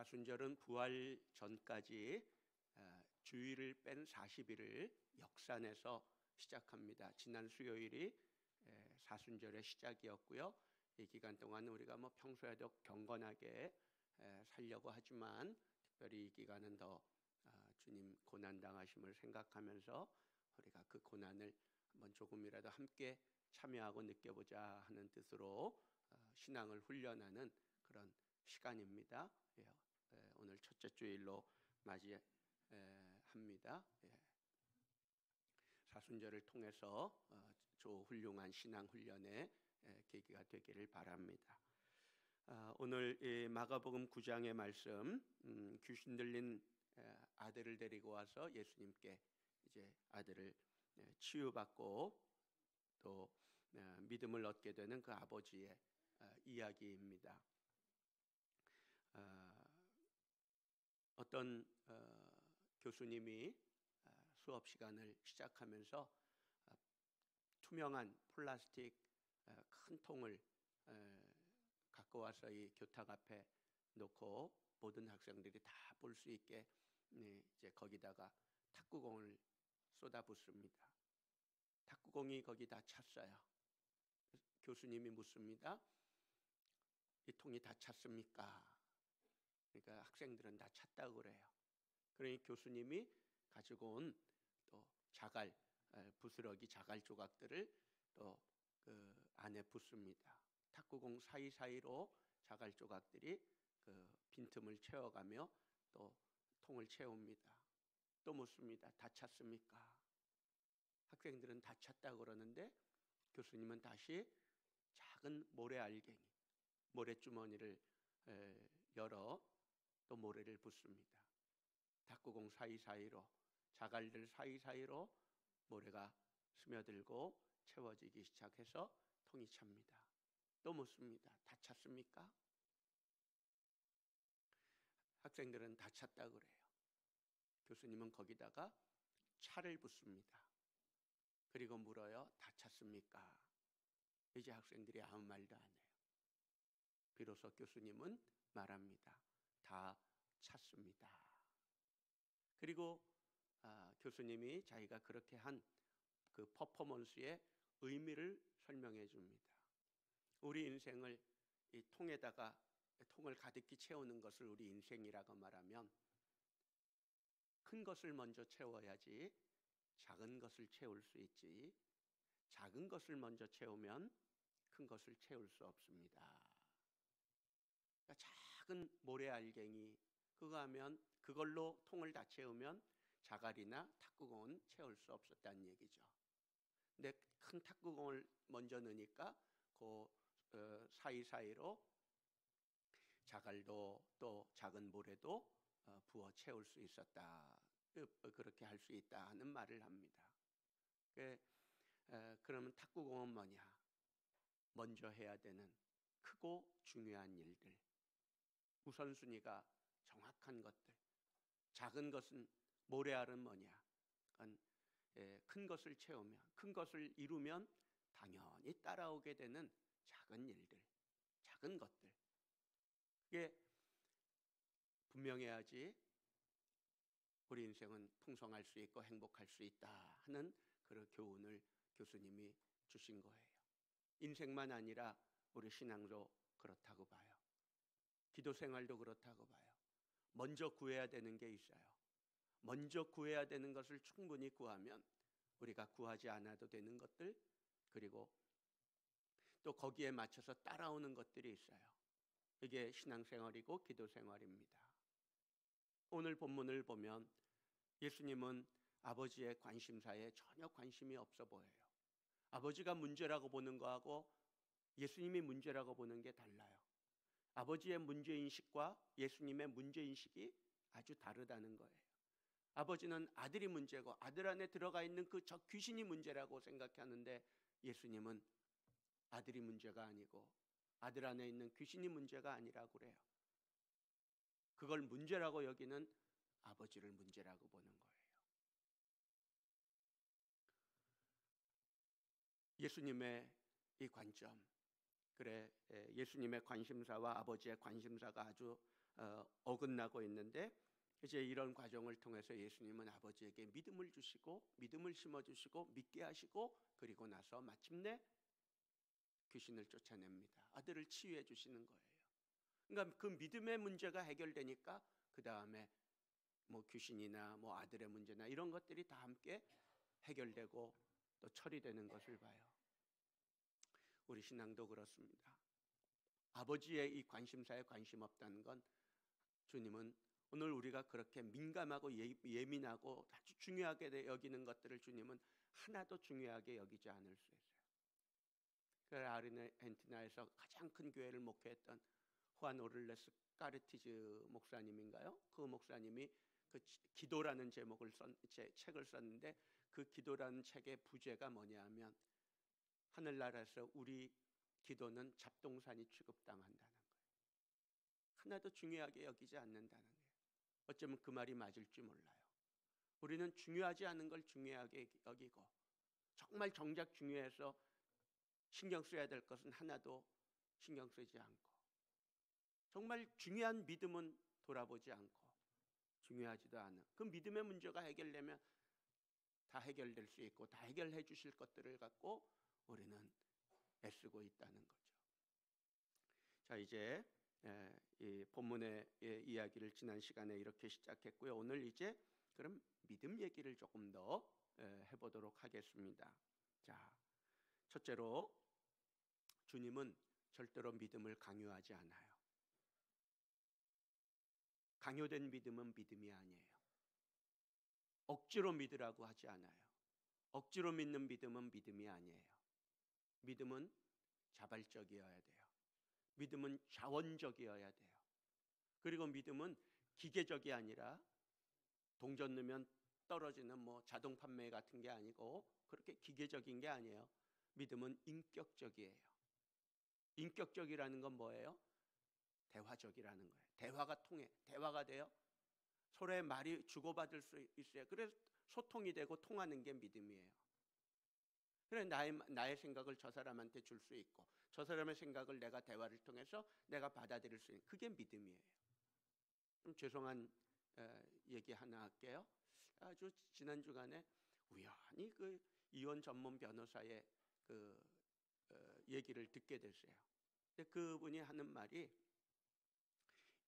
사순절은 부활 전까지 주일을 뺀 40일을 역산해서 시작합니다. 지난 수요일이 사순절의 시작이었고요. 이 기간 동안 우리가 평소에도 경건하게 살려고 하지만 특별히 이 기간은 더 주님 고난 당하심을 생각하면서 우리가 그 고난을 한번 조금이라도 함께 참여하고 느껴보자 하는 뜻으로 신앙을 훈련하는 그런 시간입니다. 오늘 첫째 주일로 맞이합니다. 사순절을 통해서 훌륭한 신앙 훈련의 계기가 되기를 바랍니다. 오늘 마가복음 9장의 말씀, 귀신 들린 아들을 데리고 와서 예수님께 이제 아들을 치유받고 또 믿음을 얻게 되는 그 아버지의 이야기입니다. 어떤 교수님이 수업 시간을 시작하면서 투명한 플라스틱 큰 통을 갖고 와서 이 교탁 앞에 놓고 모든 학생들이 다 볼 수 있게 이제 거기다가 탁구공을 쏟아붓습니다. 탁구공이 거기 다 찼어요. 교수님이 묻습니다. 이 통이 다 찼습니까? 그러니까 학생들은 다 찼다고 그래요. 그러니 교수님이 가지고 온 또 자갈, 부스러기 자갈 조각들을 또 그 안에 붓습니다. 탁구공 사이사이로 자갈 조각들이 그 빈틈을 채워가며 또 통을 채웁니다. 또 묻습니다. 다 찼습니까? 학생들은 다 찼다고 그러는데 교수님은 다시 작은 모래알갱이, 모래주머니를 열어 또 모래를 붓습니다. 탁구공 사이사이로 자갈들 사이사이로 모래가 스며들고 채워지기 시작해서 통이 찹니다. 또 묻습니다. 다 찼습니까? 학생들은 다 찼다고 그래요. 교수님은 거기다가 차를 붓습니다. 그리고 물어요. 다 찼습니까? 이제 학생들이 아무 말도 안 해요. 비로소 교수님은 말합니다. 다 찼습니다. 그리고 교수님이 자기가 그렇게 한 그 퍼포먼스의 의미를 설명해 줍니다. 우리 인생을 이 통에다가 통을 가득히 채우는 것을 우리 인생이라고 말하면 큰 것을 먼저 채워야지 작은 것을 채울 수 있지, 작은 것을 먼저 채우면 큰 것을 채울 수 없습니다. 그러니까 작은 모래알갱이 그거 하면 그걸로 통을 다 채우면 자갈이나 탁구공은 채울 수 없었다는 얘기죠. 근데 큰 탁구공을 먼저 넣으니까 그 사이사이로 자갈도 또 작은 모래도 부어 채울 수 있었다. 그렇게 할 수 있다 하는 말을 합니다. 그러면 탁구공은 뭐냐? 먼저 해야 되는 크고 중요한 일들, 우선순위가 정확한 것들. 작은 것은 모래알은 뭐냐? 큰 것을 채우면, 큰 것을 이루면 당연히 따라오게 되는 작은 일들, 작은 것들. 그게 분명해야지 우리 인생은 풍성할 수 있고 행복할 수 있다 하는 그런 교훈을 교수님이 주신 거예요. 인생만 아니라 우리 신앙도 그렇다고 봐요. 기도 생활도 그렇다고 봐요. 먼저 구해야 되는 게 있어요. 먼저 구해야 되는 것을 충분히 구하면 우리가 구하지 않아도 되는 것들, 그리고 또 거기에 맞춰서 따라오는 것들이 있어요. 이게 신앙생활이고 기도생활입니다. 오늘 본문을 보면 예수님은 아버지의 관심사에 전혀 관심이 없어 보여요. 아버지가 문제라고 보는 거하고 예수님이 문제라고 보는 게 달라요. 아버지의 문제인식과 예수님의 문제인식이 아주 다르다는 거예요. 아버지는 아들이 문제고 아들 안에 들어가 있는 그 저 귀신이 문제라고 생각하는데 예수님은 아들이 문제가 아니고 아들 안에 있는 귀신이 문제가 아니라고 그래요. 그걸 문제라고 여기는 아버지를 문제라고 보는 거예요. 예수님의 이 관점, 그래 예수님의 관심사와 아버지의 관심사가 아주 어긋나고 있는데, 이제 이런 과정을 통해서 예수님은 아버지에게 믿음을 주시고 믿음을 심어주시고 믿게 하시고, 그리고 나서 마침내 귀신을 쫓아냅니다. 아들을 치유해 주시는 거예요. 그러니까 그 믿음의 문제가 해결되니까 그 다음에 뭐 귀신이나 뭐 아들의 문제나 이런 것들이 다 함께 해결되고 또 처리되는 것을 봐요. 우리 신앙도 그렇습니다. 아버지의 이 관심사에 관심 없다는 건, 주님은 오늘 우리가 그렇게 민감하고 예민하고 아주 중요하게 여기는 것들을 주님은 하나도 중요하게 여기지 않을 수 있어요. 그 아르헨티나에서 가장 큰 교회를 목회했던 후안 오를레스 까르티즈 목사님인가요? 그 목사님이 그 기도라는 제목을 책을 썼는데, 그 기도라는 책의 부제가 뭐냐면 하늘나라에서 우리 기도는 잡동사니 취급당한다는 거예요. 하나도 중요하게 여기지 않는다는 거예요. 어쩌면 그 말이 맞을지 몰라요. 우리는 중요하지 않은 걸 중요하게 여기고, 정말 정작 중요해서 신경 써야 될 것은 하나도 신경 쓰지 않고, 정말 중요한 믿음은 돌아보지 않고, 중요하지도 않은 그 믿음의 문제가 해결되면 다 해결될 수 있고 다 해결해 주실 것들을 갖고 우리는 애쓰고 있다는 거죠. 자, 이제 이 본문의 이야기를 지난 시간에 이렇게 시작했고요. 오늘 이제 그럼 믿음 얘기를 조금 더 해보도록 하겠습니다. 자, 첫째로 주님은 절대로 믿음을 강요하지 않아요. 강요된 믿음은 믿음이 아니에요. 억지로 믿으라고 하지 않아요. 억지로 믿는 믿음은 믿음이 아니에요. 믿음은 자발적이어야 돼요. 믿음은 자원적이어야 돼요. 그리고 믿음은 기계적이 아니라 동전 넣으면 떨어지는 뭐 자동 판매 같은 게 아니고 그렇게 기계적인 게 아니에요. 믿음은 인격적이에요. 인격적이라는 건 뭐예요? 대화적이라는 거예요. 대화가 통해, 대화가 돼요. 서로의 말이 주고받을 수 있어요. 그래서 소통이 되고 통하는 게 믿음이에요. 그래, 나의 생각을 저 사람한테 줄 수 있고 저 사람의 생각을 내가 대화를 통해서 내가 받아들일 수 있는, 그게 믿음이에요. 좀 죄송한 얘기 하나 할게요. 아주 지난 주간에 우연히 그 이혼 전문 변호사의 그 얘기를 듣게 됐어요. 근데 그분이 하는 말이,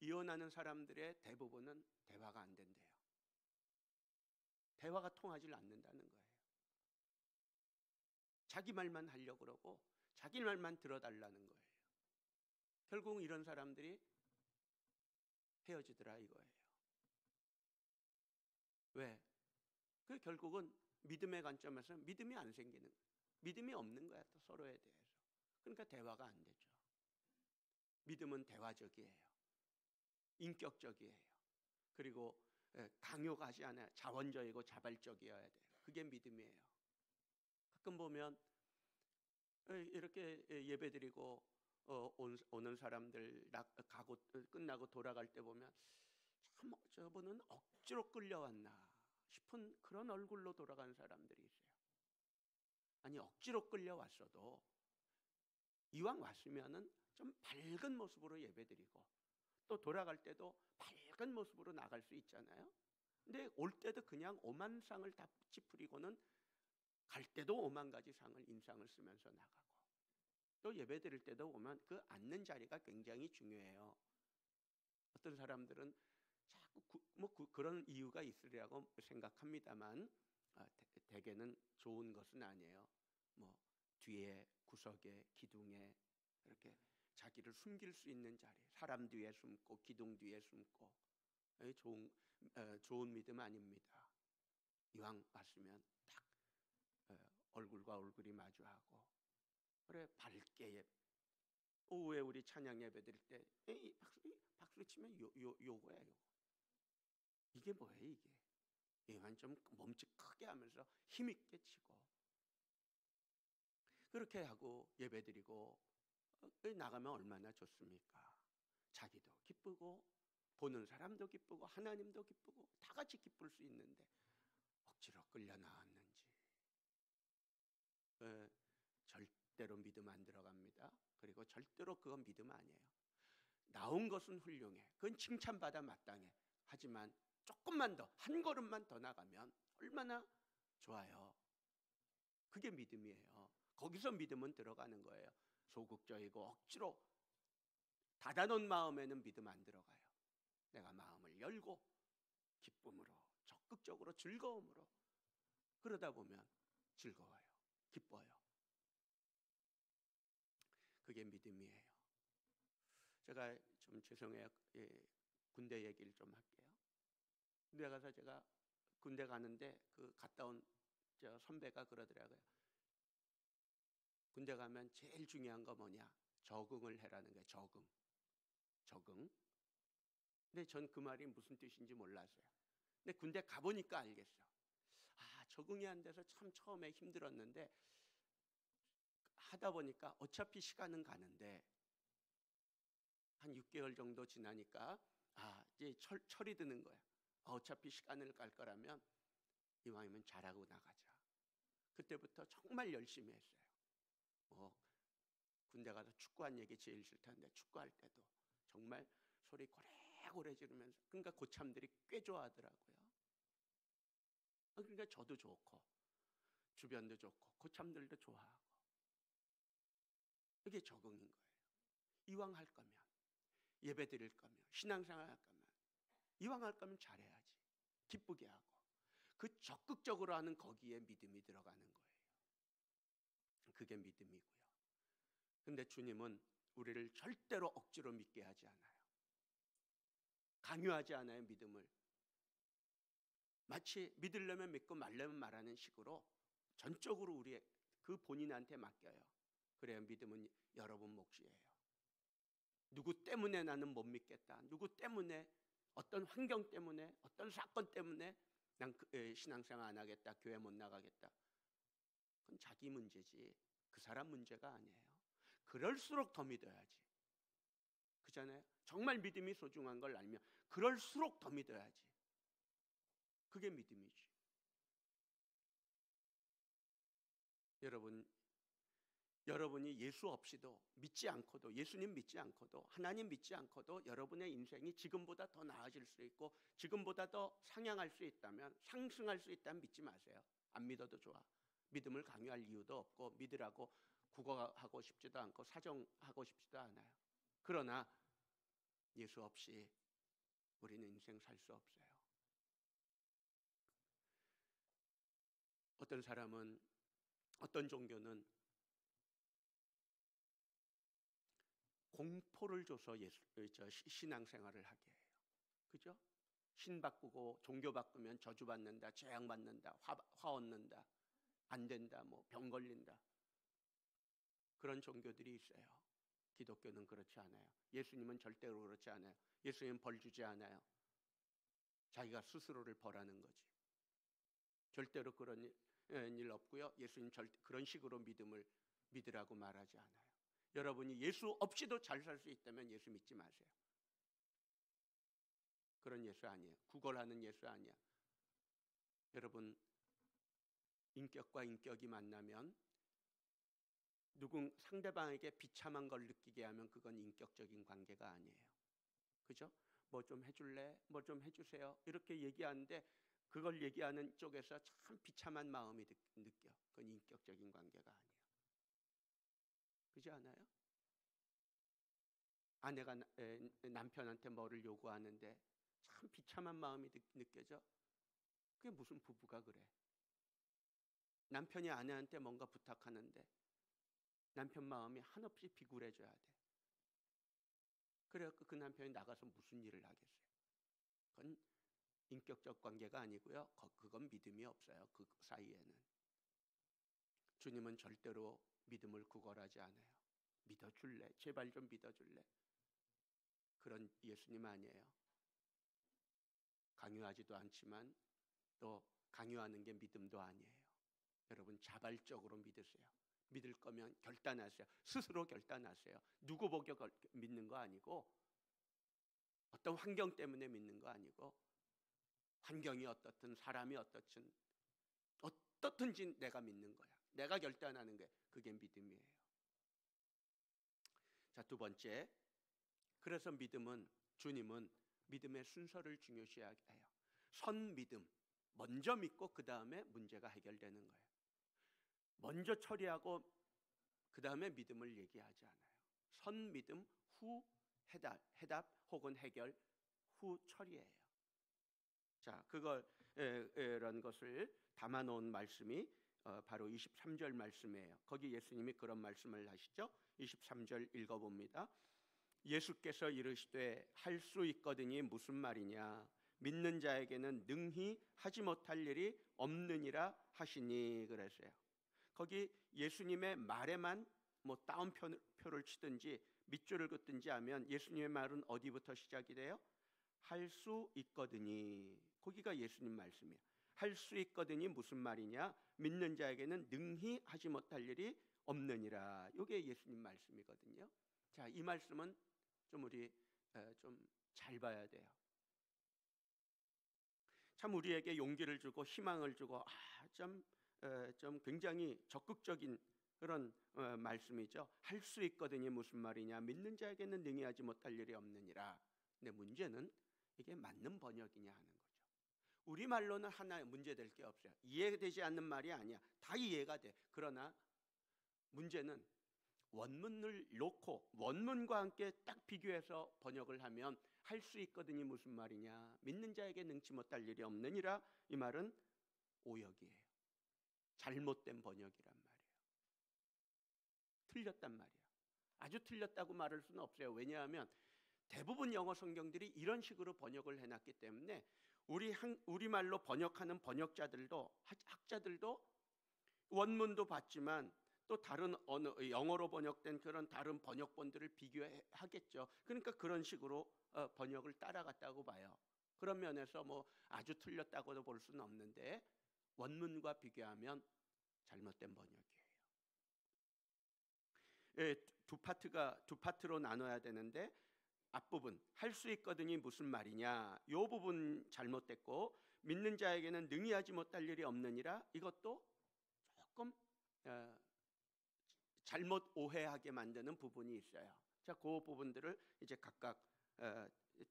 이혼하는 사람들의 대부분은 대화가 안 된대요. 대화가 통하지 않는다는 거예요. 자기 말만 하려고 그러고 자기 말만 들어달라는 거예요. 결국 이런 사람들이 헤어지더라 이거예요. 왜? 그 결국은 믿음의 관점에서 믿음이 안 생기는 거예요. 믿음이 없는 거야, 또 서로에 대해서. 그러니까 대화가 안 되죠. 믿음은 대화적이에요. 인격적이에요. 그리고 강요가 하지 않아요. 자원적이고 자발적이어야 돼요. 그게 믿음이에요. 가끔 보면 이렇게 예배드리고 오는 사람들 가고 끝나고 돌아갈 때 보면 참 저분은 억지로 끌려왔나 싶은 그런 얼굴로 돌아가는 사람들이 있어요. 아니, 억지로 끌려왔어도 이왕 왔으면은 좀 밝은 모습으로 예배드리고 또 돌아갈 때도 밝은 모습으로 나갈 수 있잖아요. 근데 올 때도 그냥 오만 상을 다 찌푸리고는 갈 때도 오만 가지 인상을 쓰면서 나가고, 또 예배 드릴 때도 보면 그 앉는 자리가 굉장히 중요해요. 어떤 사람들은 자꾸 그런 이유가 있으리라고 생각합니다만 대개는 좋은 것은 아니에요. 뭐 뒤에 구석에 기둥에 이렇게 자기를 숨길 수 있는 자리, 사람 뒤에 숨고 기둥 뒤에 숨고, 좋은 믿음 아닙니다. 이왕 왔으면 딱 얼굴과 얼굴이 마주하고, 그래 밝게 오후에 우리 찬양 예배 드릴 때 박수 치면 요거야. 이게 뭐예요 이게? 이만 좀 몸짓 크게 하면서 힘있게 치고 그렇게 하고 예배 드리고 나가면 얼마나 좋습니까? 자기도 기쁘고 보는 사람도 기쁘고 하나님도 기쁘고 다 같이 기쁠 수 있는데 억지로 끌려 나왔는지 절대로 믿음 안 들어갑니다. 그리고 절대로 그건 믿음 아니에요. 나온 것은 훌륭해. 그건 칭찬받아 마땅해. 하지만 조금만 더, 한 걸음만 더 나가면 얼마나 좋아요. 그게 믿음이에요. 거기서 믿음은 들어가는 거예요. 소극적이고 억지로 닫아놓은 마음에는 믿음 안 들어가요. 내가 마음을 열고 기쁨으로, 적극적으로, 즐거움으로, 그러다 보면 즐거워요. 기뻐요. 그게 믿음이에요. 제가 좀 죄송해요. 군대 얘기를 좀 할게요. 군대 가서 제가 군대 가는데 그 갔다 온 저 선배가 그러더라고요. 군대 가면 제일 중요한 거 뭐냐? 적응을 해라는 거예요. 적응. 근데 전 그 말이 무슨 뜻인지 몰랐어요. 근데 군대 가보니까 알겠어요. 아, 적응이 안 돼서 참 처음에 힘들었는데 하다 보니까 어차피 시간은 가는데 한 6개월 정도 지나니까 이제 철이 드는 거야. 어차피 시간을 갈 거라면 이왕이면 잘하고 나가자. 그때부터 정말 열심히 했어요. 군대 가서 축구한 얘기 제일 싫다는데 축구할 때도 정말 소리 고래고래 지르면서, 그러니까 고참들이 꽤 좋아하더라고요. 그러니까 저도 좋고 주변도 좋고 고참들도 좋아하고. 이게 적응인 거예요. 이왕 할 거면, 예배 드릴 거면, 신앙생활 할 거면, 이왕 할 거면 잘해야지. 기쁘게 하고. 그 적극적으로 하는 거기에 믿음이 들어가는 거예요. 그게 믿음이고요. 근데 주님은 우리를 절대로 억지로 믿게 하지 않아요. 강요하지 않아요, 믿음을. 마치 믿으려면 믿고 말려면 말하는 식으로 전적으로 우리의 그 본인한테 맡겨요. 그래야 믿음은 여러분 몫이에요. 누구 때문에 나는 못 믿겠다. 누구 때문에, 어떤 환경 때문에, 어떤 사건 때문에 난 신앙생활 안 하겠다. 교회 못 나가겠다. 그건 자기 문제지 그 사람 문제가 아니에요. 그럴수록 더 믿어야지. 그잖아요. 정말 믿음이 소중한 걸 알면 그럴수록 더 믿어야지. 그게 믿음이지. 여러분이 예수 없이도, 믿지 않고도, 예수님 믿지 않고도, 하나님 믿지 않고도 여러분의 인생이 지금보다 더 나아질 수 있고 지금보다 더 상향할 수 있다면, 상승할 수 있다면 믿지 마세요. 안 믿어도 좋아. 믿음을 강요할 이유도 없고 믿으라고 국어하고 싶지도 않고 사정하고 싶지도 않아요. 그러나 예수 없이 우리는 인생 살 수 없어요. 어떤 사람은, 어떤 종교는 공포를 줘서 신앙생활을 하게 해요. 그죠? 신 바꾸고 종교 바꾸면 저주 받는다, 재앙 받는다, 화 얻는다, 안 된다, 뭐 병 걸린다. 그런 종교들이 있어요. 기독교는 그렇지 않아요. 예수님은 절대로 그렇지 않아요. 예수님은 벌 주지 않아요. 자기가 스스로를 벌하는 거지. 절대로 그런 일 없고요. 예수님 그런 식으로 믿음을 믿으라고 말하지 않아요. 여러분이 예수 없이도 잘 살 수 있다면 예수 믿지 마세요. 그런 예수 아니에요. 구걸하는 예수 아니야. 여러분, 인격과 인격이 만나면 상대방에게 비참한 걸 느끼게 하면 그건 인격적인 관계가 아니에요. 그죠? 뭐 좀 해줄래? 뭐 좀 해주세요. 이렇게 얘기하는데 그걸 얘기하는 쪽에서 참 비참한 마음이 느껴. 그건 인격적인 관계가 아니에요. 그렇지 않아요? 아내가 남편한테 뭐를 요구하는데 참 비참한 마음이 느껴져. 그게 무슨 부부가 그래? 남편이 아내한테 뭔가 부탁하는데 남편 마음이 한없이 비굴해져야 돼. 그래서 그 남편이 나가서 무슨 일을 하겠어요? 그건 인격적 관계가 아니고요. 그건 믿음이 없어요. 그 사이에는. 주님은 절대로 믿음을 구걸하지 않아요. 믿어줄래? 제발 좀 믿어줄래? 그런 예수님 아니에요. 강요하지도 않지만 또 강요하는 게 믿음도 아니에요. 여러분, 자발적으로 믿으세요. 믿을 거면 결단하세요. 스스로 결단하세요. 누구 보고 믿는 거 아니고, 어떤 환경 때문에 믿는 거 아니고, 환경이 어떻든 사람이 어떻든지 내가 믿는 거야. 내가 결단하는 게 그게 믿음이에요. 자, 두 번째, 그래서 주님은 믿음의 순서를 중요시해요. 선 믿음, 먼저 믿고 그 다음에 문제가 해결되는 거예요. 먼저 처리하고 그 다음에 믿음을 얘기하지 않아요. 선 믿음 후 해답 혹은 해결 후 처리예요. 자, 그런 것을 담아놓은 말씀이 바로 23절 말씀이에요. 거기 예수님이 그런 말씀을 하시죠. 23절 읽어봅니다. 예수께서 이르시되 할 수 있거든이 무슨 말이냐, 믿는 자에게는 능히 하지 못할 일이 없느니라 하시니. 그랬어요. 거기 예수님의 말에만 뭐 따옴표를 치든지 밑줄을 긋든지 하면 예수님의 말은 어디부터 시작이 돼요? 할 수 있거든이. 거기가 예수님 말씀이에요. 할 수 있거든이 무슨 말이냐, 믿는 자에게는 능히 하지 못할 일이 없느니라. 이게 예수님 말씀이거든요. 자, 이 말씀은 좀 우리 좀 잘 봐야 돼요. 참 우리에게 용기를 주고 희망을 주고 좀 굉장히 적극적인 그런 말씀이죠. 할 수 있거든이 무슨 말이냐, 믿는 자에게는 능히 하지 못할 일이 없느니라. 근데 문제는 이게 맞는 번역이냐 하는 거죠. 우리말로는 하나 문제될 게 없어요. 이해되지 않는 말이 아니야. 다 이해가 돼. 그러나 문제는 원문을 놓고 원문과 함께 딱 비교해서 번역을 하면 할 수 있거든이 무슨 말이냐, 믿는 자에게 능치 못할 일이 없느니라. 이 말은 오역이에요. 잘못된 번역이란 말이에요. 틀렸단 말이에요. 아주 틀렸다고 말할 수는 없어요. 왜냐하면 대부분 영어 성경들이 이런 식으로 번역을 해놨기 때문에 우리말로 번역하는 번역자들도 학자들도 원문도 봤지만 또 다른 영어로 번역된 그런 다른 번역본들을 비교하겠죠. 그러니까 그런 식으로 번역을 따라갔다고 봐요. 그런 면에서 뭐 아주 틀렸다고도 볼 수는 없는데 원문과 비교하면 잘못된 번역이에요. 두 파트로 나눠야 되는데 앞부분 할 수 있거든이 무슨 말이냐, 이 부분 잘못됐고, 믿는 자에게는 능히 하지 못할 일이 없느니라, 이것도 조금 잘못 오해하게 만드는 부분이 있어요. 자, 그 부분들을 이제 각각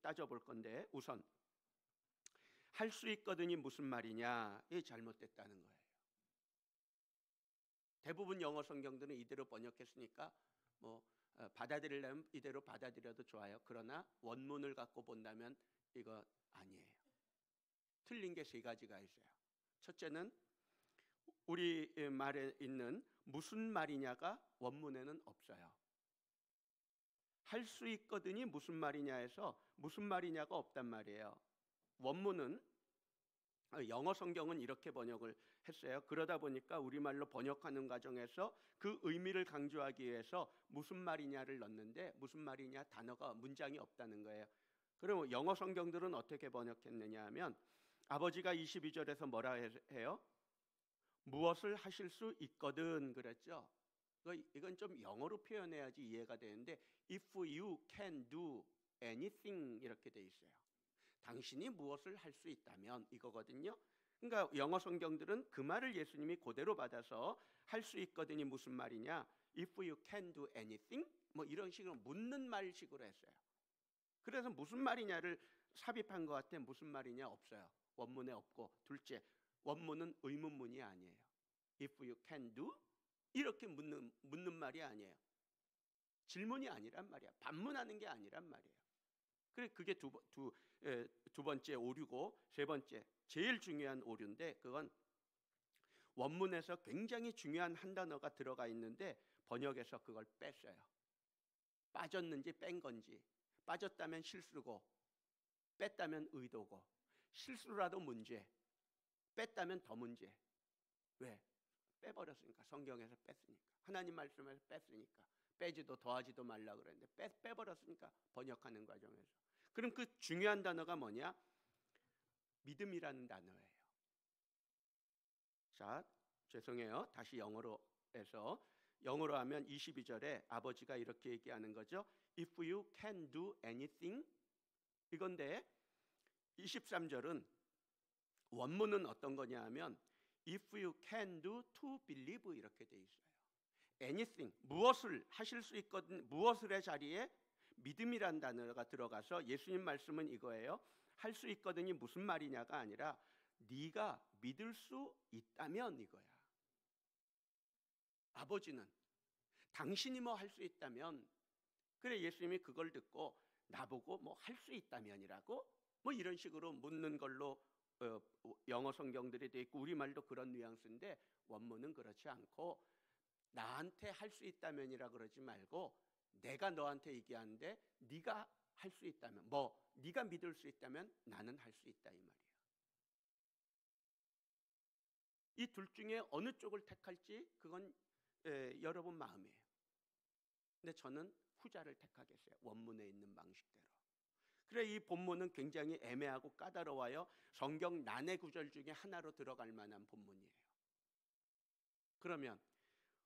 따져볼 건데, 우선 할 수 있거든이 무슨 말이냐, 이게 잘못됐다는 거예요. 대부분 영어 성경들은 이대로 번역했으니까 뭐 받아들이려면 이대로 받아들여도 좋아요. 그러나 원문을 갖고 본다면 이거 아니에요. 틀린 게 세 가지가 있어요. 첫째는 우리 말에 있는 무슨 말이냐가 원문에는 없어요. 할 수 있거든이 무슨 말이냐에서 무슨 말이냐가 없단 말이에요. 원문은 영어 성경은 이렇게 번역을 했어요. 그러다 보니까 우리말로 번역하는 과정에서 그 의미를 강조하기 위해서 무슨 말이냐를 넣는데 무슨 말이냐 단어가 문장이 없다는 거예요. 그럼 영어 성경들은 어떻게 번역했느냐 하면 아버지가 22절에서 뭐라 해요? 무엇을 하실 수 있거든 그랬죠. 이건 좀 영어로 표현해야지 이해가 되는데 if you can do anything 이렇게 돼 있어요. 당신이 무엇을 할 수 있다면 이거거든요. 그러니까 영어 성경들은 그 말을 예수님이 그대로 받아서 할 수 있거든이 무슨 말이냐, if you can do anything 뭐 이런 식으로 묻는 말식으로 했어요. 그래서 무슨 말이냐를 삽입한 것 같아. 무슨 말이냐 없어요. 원문에 없고, 둘째 원문은 의문문이 아니에요. if you can do 이렇게 묻는 말이 아니에요. 질문이 아니란 말이야. 반문하는 게 아니란 말이에요. 그게 두 번째 오류고, 세 번째 제일 중요한 오류인데 그건 원문에서 굉장히 중요한 한 단어가 들어가 있는데 번역에서 그걸 뺐어요. 빠졌는지 뺀 건지, 빠졌다면 실수고 뺐다면 의도고, 실수라도 문제, 뺐다면 더 문제. 왜? 빼버렸으니까. 성경에서 뺐으니까. 하나님 말씀에서 뺐으니까. 빼지도 더하지도 말라 그랬는데 빼버렸으니까 번역하는 과정에서. 그럼 그 중요한 단어가 뭐냐? 믿음이라는 단어예요. 자, 죄송해요. 다시 영어로 해서 영어로 하면 22절에 아버지가 이렇게 얘기하는 거죠. If you can do anything 이건데 23절은 원문은 어떤 거냐 하면 If you can do to believe 이렇게 돼 있어요. anything 무엇을 하실 수 있거든, 무엇을의 자리에 믿음이란 단어가 들어가서 예수님 말씀은 이거예요. 할 수 있거든이 무슨 말이냐가 아니라 네가 믿을 수 있다면 이거야. 아버지는 당신이 뭐 할 수 있다면, 그래 예수님이 그걸 듣고 나보고 뭐 할 수 있다면이라고 뭐 이런 식으로 묻는 걸로 영어 성경들이 돼 있고 우리말도 그런 뉘앙스인데 원문은 그렇지 않고 나한테 할 수 있다면이라 그러지 말고 내가 너한테 얘기하는데 네가 할 수 있다면, 뭐 네가 믿을 수 있다면 나는 할 수 있다 이 말이에요. 이 둘 중에 어느 쪽을 택할지 그건 여러분 마음이에요. 근데 저는 후자를 택하겠어요. 원문에 있는 방식대로. 그래 이 본문은 굉장히 애매하고 까다로워요. 성경 난해 구절 중에 하나로 들어갈 만한 본문이에요. 그러면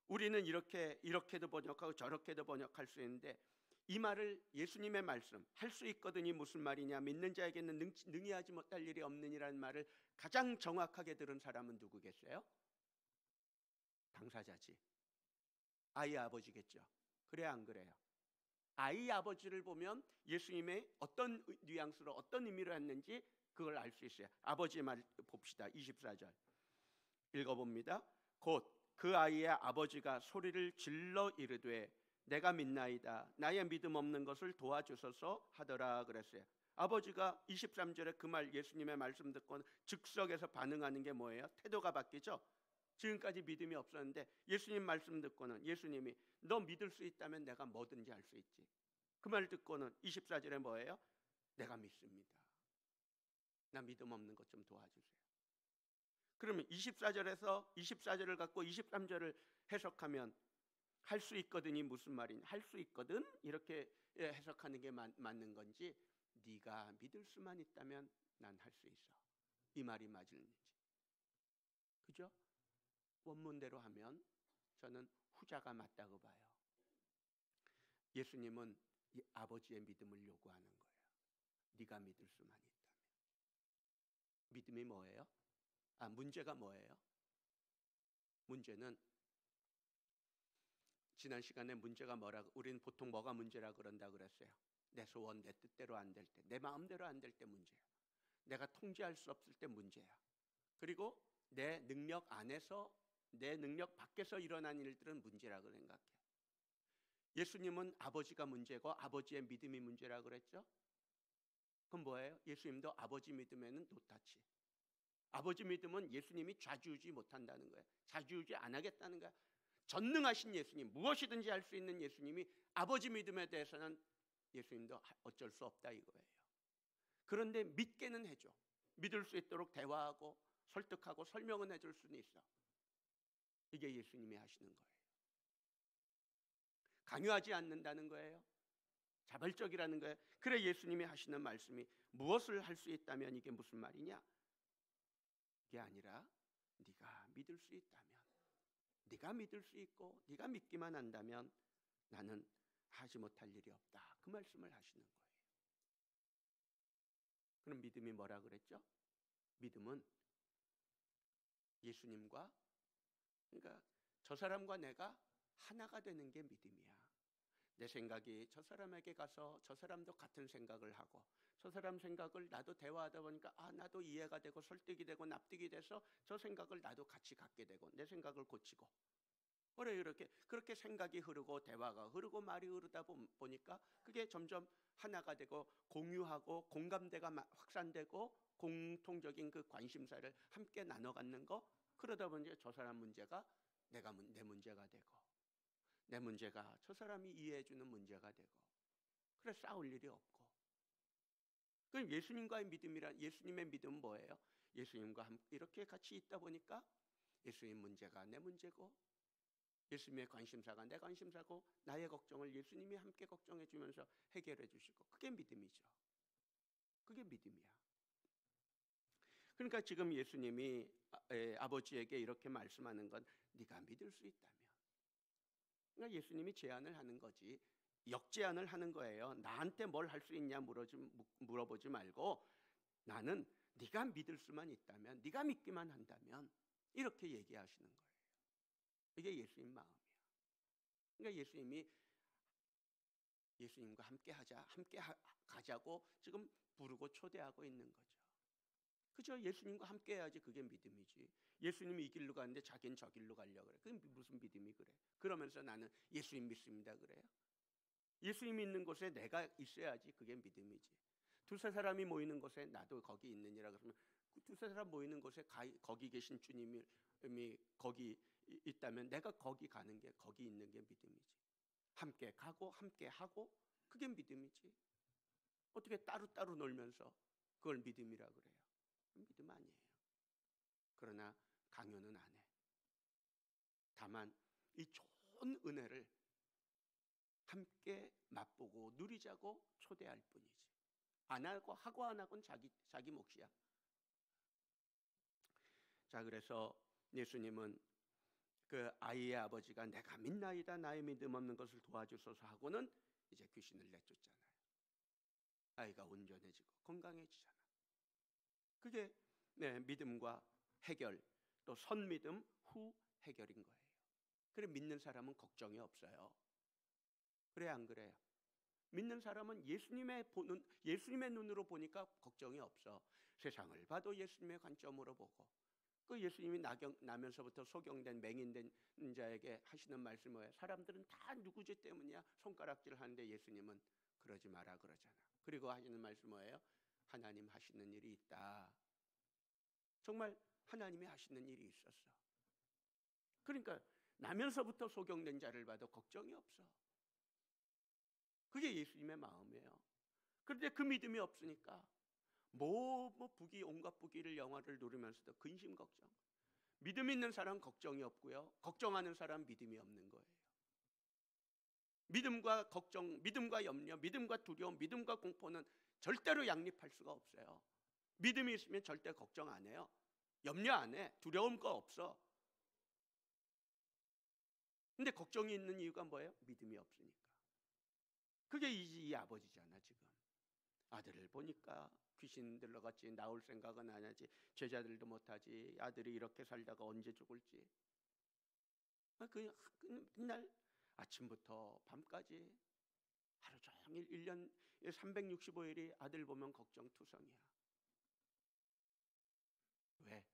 우리는 이렇게도 번역하고 저렇게도 번역할 수 있는데 이 말을 예수님의 말씀 할 수 있거든이 무슨 말이냐, 믿는 자에게는 능히 하지 못할 일이 없느니라는 말을 가장 정확하게 들은 사람은 누구겠어요? 당사자지. 아이 아버지겠죠. 그래 안 그래요? 아이 아버지를 보면 예수님의 어떤 뉘앙스로 어떤 의미로 했는지 그걸 알 수 있어요. 아버지의 말 봅시다. 24절 읽어봅니다. 곧 그 아이의 아버지가 소리를 질러 이르되 내가 믿나이다. 나의 믿음 없는 것을 도와주소서 하더라 그랬어요. 아버지가 23절에 그 말 예수님의 말씀 듣고 즉석에서 반응하는 게 뭐예요? 태도가 바뀌죠. 지금까지 믿음이 없었는데 예수님 말씀 듣고는 예수님이 너 믿을 수 있다면 내가 뭐든지 할 수 있지. 그 말 듣고는 24절에 뭐예요? 내가 믿습니다. 나 믿음 없는 것 좀 도와주세요. 그러면 24절을 갖고 23절을 해석하면 할 수 있거든이 무슨 말이냐? 할 수 있거든 이렇게 해석하는 게 맞는 건지 네가 믿을 수만 있다면 난 할 수 있어. 이 말이 맞을는지. 그죠? 원문대로 하면 저는 후자가 맞다고 봐요. 예수님은 이 아버지의 믿음을 요구하는 거예요. 네가 믿을 수만 있다면. 믿음이 뭐예요? 문제가 뭐예요? 문제는 지난 시간에 문제가 우리는 보통 뭐가 문제라 그런다 그랬어요. 내 소원, 내 뜻대로 안 될 때, 내 마음대로 안 될 때 문제야. 내가 통제할 수 없을 때 문제야. 그리고 내 능력 안에서, 내 능력 밖에서 일어난 일들은 문제라고 생각해. 예수님은 아버지가 문제고 아버지의 믿음이 문제라고 그랬죠. 그럼 뭐예요? 예수님도 아버지 믿음에는 노타치. 아버지 믿음은 예수님이 좌지우지 못한다는 거예요. 좌지우지 안 하겠다는 거야. 전능하신 예수님, 무엇이든지 할 수 있는 예수님이 아버지 믿음에 대해서는 예수님도 어쩔 수 없다 이거예요. 그런데 믿게는 해줘. 믿을 수 있도록 대화하고 설득하고 설명은 해줄 수는 있어. 이게 예수님이 하시는 거예요. 강요하지 않는다는 거예요. 자발적이라는 거예요. 그래 예수님이 하시는 말씀이 무엇을 할 수 있다면 이게 무슨 말이냐? 이게 아니라 네가 믿을 수 있다면, 네가 믿을 수 있고 네가 믿기만 한다면 나는 하지 못할 일이 없다. 그 말씀을 하시는 거예요. 그럼 믿음이 뭐라 그랬죠? 믿음은 예수님과, 그러니까 저 사람과 내가 하나가 되는 게 믿음이야. 내 생각이 저 사람에게 가서 저 사람도 같은 생각을 하고 저 사람 생각을 나도 대화하다 보니까 나도 이해가 되고 설득이 되고 납득이 돼서 저 생각을 나도 같이 갖게 되고 내 생각을 고치고 그래 그렇게 생각이 흐르고 대화가 흐르고 말이 흐르다 보니까 그게 점점 하나가 되고 공유하고 공감대가 확산되고 공통적인 그 관심사를 함께 나눠 갖는 거, 그러다 보니 저 사람 문제가 내 문제가 되고 내 문제가 저 사람이 이해해 주는 문제가 되고 그래 싸울 일이 없고. 그럼 예수님과의 예수님의 믿음은 뭐예요? 예수님과 이렇게 같이 있다 보니까 예수님 문제가 내 문제고 예수님의 관심사가 내 관심사고 나의 걱정을 예수님이 함께 걱정해 주면서 해결해 주시고 그게 믿음이죠. 그게 믿음이야. 그러니까 지금 예수님이 아버지에게 이렇게 말씀하는 건 네가 믿을 수 있다면. 그러니까 예수님이 제안을 하는 거지 역제안을 하는 거예요. 나한테 뭘 할 수 있냐 물어보지 말고 나는 네가 믿을 수만 있다면, 네가 믿기만 한다면 이렇게 얘기하시는 거예요. 이게 예수님 마음이야. 그러니까 예수님이 예수님과 함께 하자, 가자고 지금 부르고 초대하고 있는 거죠. 그죠? 예수님과 함께 해야지 그게 믿음이지. 예수님이 이 길로 가는데 자기는 저 길로 가려고 그래. 그게 무슨 믿음이 그래? 그러면서 나는 예수님 믿습니다 그래요? 예수님 있는 곳에 내가 있어야지 그게 믿음이지. 두세 사람이 모이는 곳에 나도 거기 있느니라 그러면 그 두세 사람 모이는 곳에 거기 계신 주님이 거기 있다면 내가 거기 가는 게, 거기 있는 게 믿음이지. 함께 가고 함께 하고 그게 믿음이지. 어떻게 따로따로 놀면서 그걸 믿음이라 그래요? 믿음 아니에요. 그러나 강요는 안 해. 다만 이 좋은 은혜를 함께 맛보고 누리자고 초대할 뿐이지. 안 하고 안 하고는 자기 몫이야. 자, 그래서 예수님은 그 아이의 아버지가 내가 믿나이다 나의 믿음 없는 것을 도와주소서 하고는 이제 귀신을 내쫓잖아요. 아이가 온전해지고 건강해지잖아. 그게 믿음과 해결, 또 선믿음 후 해결인 거예요. 그래 믿는 사람은 걱정이 없어요. 그래 안 그래요? 믿는 사람은 예수님의 눈으로 보니까 걱정이 없어. 세상을 봐도 예수님의 관점으로 보고, 그 예수님이 나면서부터 소경된 맹인된 자에게 하시는 말씀이 뭐예요? 사람들은 다 누구 죄 때문이야 손가락질 하는데 예수님은 그러지 마라 그러잖아. 그리고 하시는 말씀 뭐예요? 하나님 하시는 일이 있다. 정말 하나님이 하시는 일이 있었어. 그러니까 나면서부터 소경된 자를 봐도 걱정이 없어. 그게 예수님의 마음이에요. 그런데 그 믿음이 없으니까 온갖 부귀를 영화를 누리면서도 근심 걱정. 믿음 있는 사람 걱정이 없고요. 걱정하는 사람 믿음이 없는 거예요. 믿음과 걱정, 믿음과 염려, 믿음과 두려움, 믿음과 공포는 절대로 양립할 수가 없어요. 믿음이 있으면 절대 걱정 안 해요. 염려 안 해. 두려움 거 없어. 근데 걱정이 있는 이유가 뭐예요? 믿음이 없으니까. 그게 이 아버지잖아 지금. 아들을 보니까 귀신 들러갔지, 나올 생각은 안 하지, 제자들도 못하지, 아들이 이렇게 살다가 언제 죽을지. 그날 아침부터 밤까지 하루 종일 1년 365일이 아들 보면 걱정투성이야. 왜?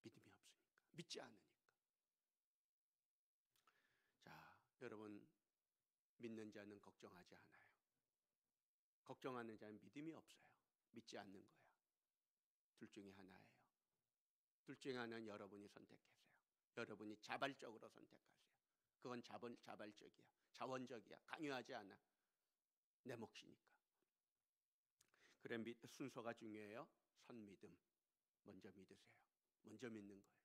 믿음이 없으니까, 믿지 않으니까. 자, 여러분, 믿는 자는 걱정하지 않아요. 걱정하는 자는 믿음이 없어요. 믿지 않는 거야. 둘 중에 하나예요. 둘 중에 하나는 여러분이 선택하세요. 여러분이 자발적으로 선택하세요. 그건 자발적이야. 자원적이야. 강요하지 않아. 내 몫이니까. 그래 순서가 중요해요. 선믿음. 먼저 믿으세요. 먼저 믿는 거예요.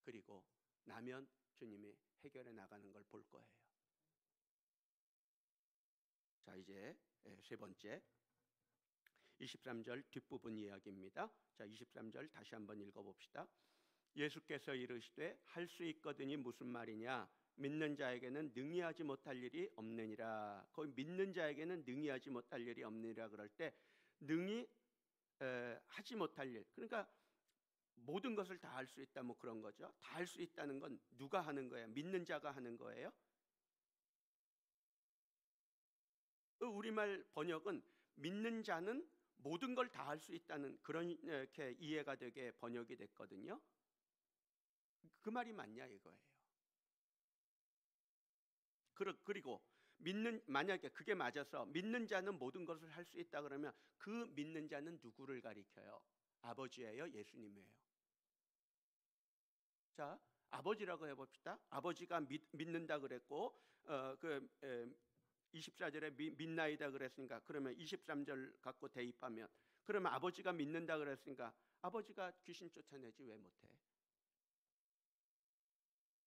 그리고 나면 주님이 해결해 나가는 걸 볼 거예요. 자, 이제 세 번째 23절 뒷부분 이야기입니다. 자, 23절 다시 한번 읽어봅시다. 예수께서 이르시되 할 수 있거든이 무슨 말이냐? 믿는 자에게는 능히 하지 못할 일이 없느니라. 거기 믿는 자에게는 능히 하지 못할 일이 없느니라 그럴 때 능히 하지 못할 일, 그러니까 모든 것을 다 할 수 있다 뭐 그런 거죠. 다 할 수 있다는 건 누가 하는 거예요? 믿는 자가 하는 거예요. 우리말 번역은 믿는 자는 모든 걸 다 할 수 있다는 그런 이렇게 이해가 되게 번역이 됐거든요. 그 말이 맞냐 이거예요. 그리고 만약에 그게 맞아서 믿는 자는 모든 것을 할 수 있다 그러면 그 믿는 자는 누구를 가리켜요? 아버지예요? 예수님이에요? 자, 아버지라고 해봅시다. 아버지가 믿는다 그랬고 그 24절에 믿나이다 그랬으니까 그러면 23절 갖고 대입하면 그러면 아버지가 믿는다 그랬으니까 아버지가 귀신 쫓아내지 왜 못해?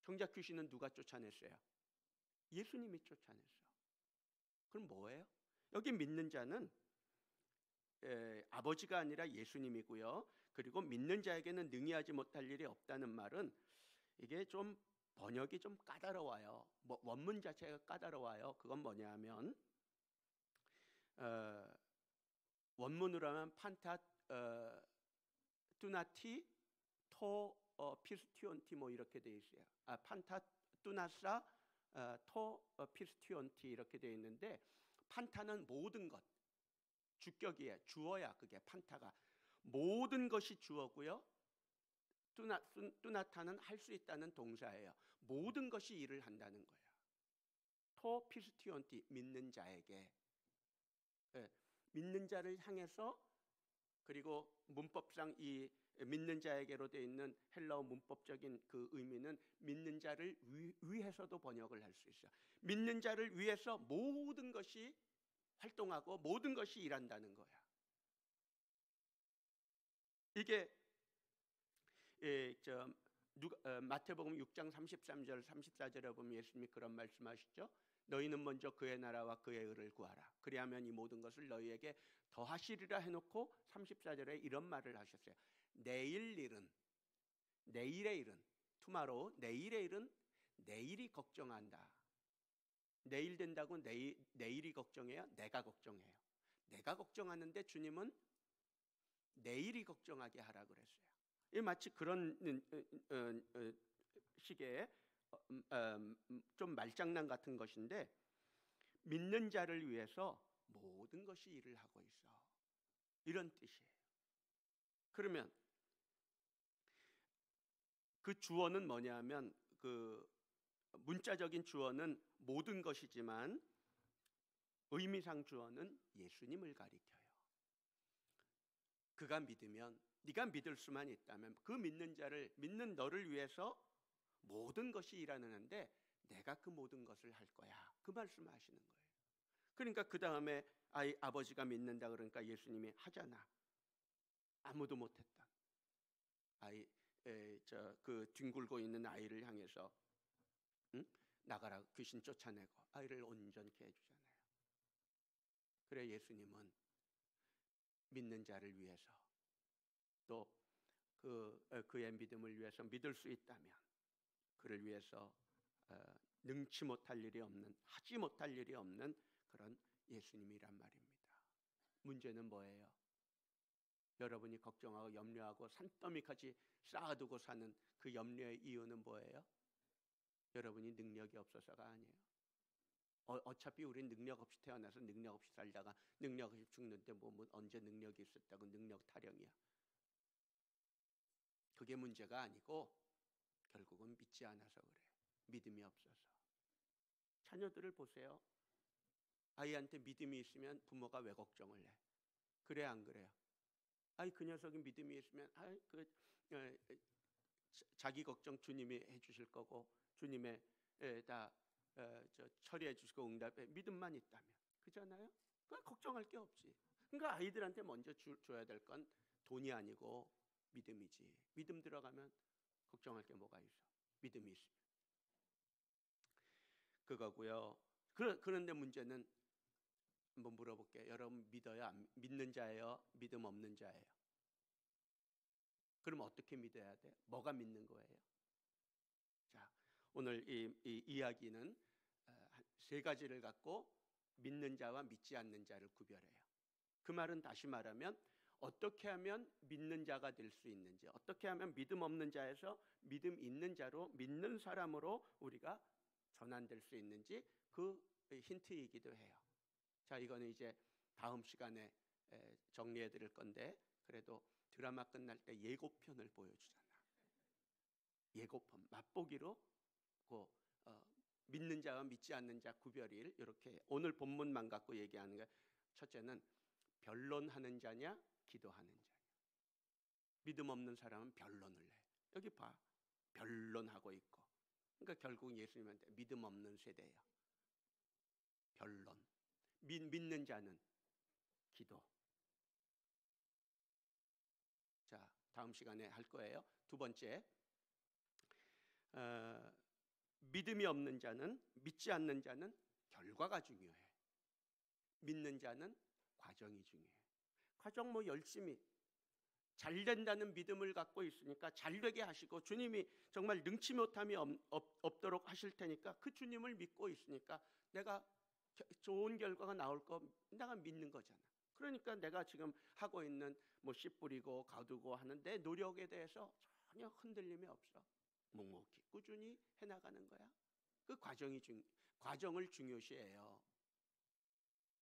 정작 귀신은 누가 쫓아냈어요? 예수님이 쫓아냈어. 그럼 뭐예요? 여기 믿는 자는 아버지가 아니라 예수님이고요. 그리고 믿는 자에게는 능히 하지 못할 일이 없다는 말은 이게 좀 번역이 좀 까다로워요. 원문 자체가 까다로워요. 그건 뭐냐면 원문으로 하면 판타 뚜나티 토 피스티온티 뭐 이렇게 돼 있어요. 판타 뚜나사 피스티온티 이렇게 되어 있는데, 판타는 모든 것, 주격이에요. 주어야. 그게 판타가 모든 것이 주어고요. 뚜나타는 할 수 있다는 동사예요. 모든 것이 일을 한다는 거예요. 토 피스티온티, 믿는 자에게, 예, 믿는 자를 향해서. 그리고 문법상 이 믿는 자에게로 되어 있는 헬라어 문법적인 그 의미는 믿는 자를 위해서도 번역을 할 수 있어요. 믿는 자를 위해서 모든 것이 활동하고 모든 것이 일한다는 거야. 이게 마태복음 6장 33절 34절에 보면 예수님이 그런 말씀하시죠. 너희는 먼저 그의 나라와 그의 의를 구하라. 그리하면 이 모든 것을 너희에게 더하시리라 해놓고 34절에 이런 말을 하셨어요. 내일의 일은 투마로우, 내일의 일은 내일이 걱정한다. 내일 된다고 내일이 걱정해요? 내가 걱정해요. 내가 걱정하는데 주님은 내일이 걱정하게 하라 그랬어요. 이 마치 그런 식의 좀 말장난 같은 것인데, 믿는 자를 위해서 모든 것이 일을 하고 있어, 이런 뜻이에요. 그러면 그 주어는 뭐냐면, 그 문자적인 주어는 모든 것이지만 의미상 주어는 예수님을 가리켜요. 그가 믿으면, 네가 믿을 수만 있다면 그 믿는 자를, 믿는 너를 위해서 모든 것이 일하는데 내가 그 모든 것을 할 거야, 그 말씀하시는 거예요. 그러니까 그 다음에 아버지가 믿는다 그러니까 예수님이 하잖아. 아무도 못했다. 그 뒹굴고 있는 아이를 향해서 나가라, 귀신 쫓아내고 아이를 온전케 해주잖아요. 그래 예수님은 믿는 자를 위해서, 또 그의 믿음을 위해서, 믿을 수 있다면 그를 위해서 능치 못할 일이 없는, 하지 못할 일이 없는 그런 예수님이란 말입니다. 문제는 뭐예요? 여러분이 걱정하고 염려하고 산더미까지 쌓아두고 사는 그 염려의 이유는 뭐예요? 여러분이 능력이 없어서가 아니에요. 어차피 우린 능력 없이 태어나서 능력 없이 살다가 능력 없이 죽는데 뭐 언제 능력이 있었다고 능력 타령이야. 그게 문제가 아니고 결국은 믿지 않아서 그래요. 믿음이 없어서. 자녀들을 보세요. 아이한테 믿음이 있으면 부모가 왜 걱정을 해? 그래 안 그래요? 그 녀석이 믿음이 있으면 자기 걱정 주님이 해주실 거고 주님의 다 처리해 주시고 응답에 믿음만 있다면, 그잖아요? 그건 걱정할 게 없지. 그러니까 아이들한테 먼저 줘야 될 건 돈이 아니고 믿음이지. 믿음 들어가면 걱정할 게 뭐가 있어? 믿음이 있으면. 그거고요. 그런데 문제는 한번 물어볼게요. 여러분 믿어요? 믿는 자예요? 믿음 없는 자예요? 그럼 어떻게 믿어야 돼? 뭐가 믿는 거예요? 자, 오늘 이 이야기는 세 가지를 갖고 믿는 자와 믿지 않는 자를 구별해요. 그 말은 다시 말하면 어떻게 하면 믿는 자가 될 수 있는지, 어떻게 하면 믿음 없는 자에서 믿음 있는 자로, 믿는 사람으로 우리가 전환될 수 있는지 그 힌트이기도 해요. 자, 이거는 이제 다음 시간에 정리해 드릴 건데, 그래도 드라마 끝날 때 예고편을 보여주잖아. 예고편 맛보기로 그 믿는 자와 믿지 않는 자 구별일, 이렇게 오늘 본문만 갖고 얘기하는 게, 첫째는 변론하는 자냐 기도하는 자냐. 믿음 없는 사람은 변론을 해. 여기 봐, 변론하고 있고. 그러니까 결국 예수님한테 믿음 없는 세대예요. 변론. 믿는 자는 기도. 자, 다음 시간에 할 거예요. 두 번째, 믿음이 없는 자는, 믿지 않는 자는 결과가 중요해. 믿는 자는 과정이 중요해. 과정 뭐 열심히 잘 된다는 믿음을 갖고 있으니까 잘 되게 하시고, 주님이 정말 능치 못함이 없도록 하실 테니까 그 주님을 믿고 있으니까 내가 좋은 결과가 나올 거 내가 믿는 거잖아. 그러니까 내가 지금 하고 있는 뭐 씨 뿌리고 가두고 하는 내 노력에 대해서 전혀 흔들림이 없어. 묵묵히 꾸준히 해나가는 거야. 그 과정을 중요시해요.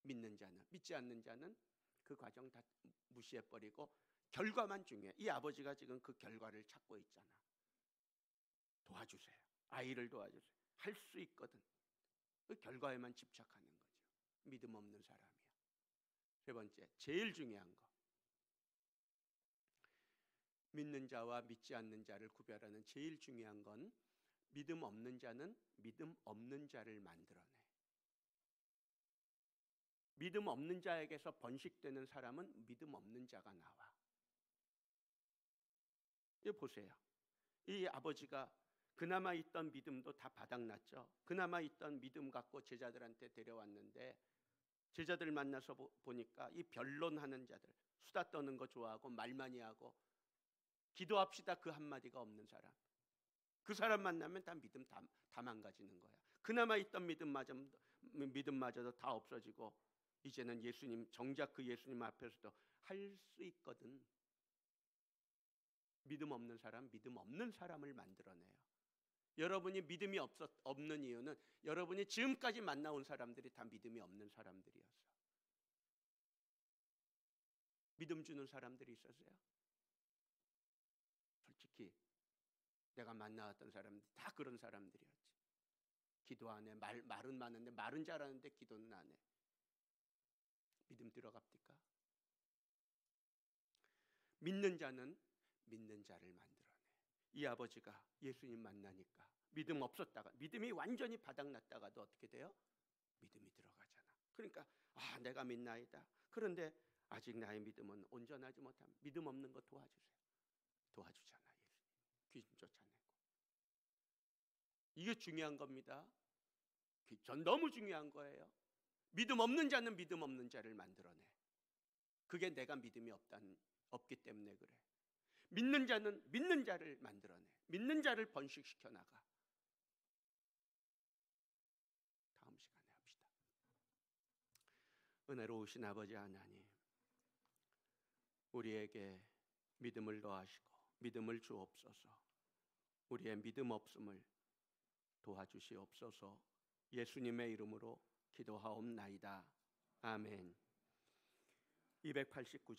믿는 자는. 믿지 않는 자는 그 과정 다 무시해버리고 결과만 중요해. 이 아버지가 지금 그 결과를 찾고 있잖아. 도와주세요. 아이를 도와주세요. 할 수 있거든. 그 결과에만 집착하는 거죠. 믿음 없는 사람이야. 세 번째, 제일 중요한 거. 믿는 자와 믿지 않는 자를 구별하는 제일 중요한 건 믿음 없는 자는 믿음 없는 자를 만들어내. 믿음 없는 자에게서 번식되는 사람은 믿음 없는 자가 나와. 이거 보세요. 이 아버지가 그나마 있던 믿음도 다 바닥났죠. 그나마 있던 믿음 갖고 제자들한테 데려왔는데 제자들 만나서 보니까 이 변론하는 자들, 수다 떠는 거 좋아하고 말 많이 하고 기도합시다 그 한마디가 없는 사람, 그 사람 만나면 다 믿음 다 망가지는 거야. 그나마 있던 믿음마저도 다 없어지고 이제는 예수님, 정작 그 예수님 앞에서도 할 수 있거든. 믿음 없는 사람, 믿음 없는 사람을 만들어내요. 여러분이 믿음이 없는 이유는 여러분이 지금까지 만나온 사람들이 다 믿음이 없는 사람들이었어. 믿음 주는 사람들이 있었어요? 솔직히 내가 만나왔던 사람들 다 그런 사람들이었지. 기도 안 해. 말은 많은데 말은 잘하는데 기도는 안 해. 믿음 들어갑니까? 믿는 자는 믿는 자를 만들어내. 이 아버지가 예수님 만나니까 믿음 없었다가 믿음이 완전히 바닥났다가도 어떻게 돼요? 믿음이 들어가잖아. 그러니까 내가 믿나이다. 그런데 아직 나의 믿음은 온전하지 못함. 믿음 없는 거 도와주세요. 도와주잖아 예수님. 귀신 쫓아내고. 이게 중요한 겁니다. 전 너무 중요한 거예요. 믿음 없는 자는 믿음 없는 자를 만들어내. 그게 내가 믿음이 없기 때문에 그래. 믿는 자는 믿는 자를 만들어내. 믿는 자를 번식시켜 나가. 다음 시간에 합시다. 은혜로우신 아버지 하나님, 우리에게 믿음을 더하시고 믿음을 주옵소서. 우리의 믿음 없음을 도와주시옵소서. 예수님의 이름으로 기도하옵나이다. 아멘. 289장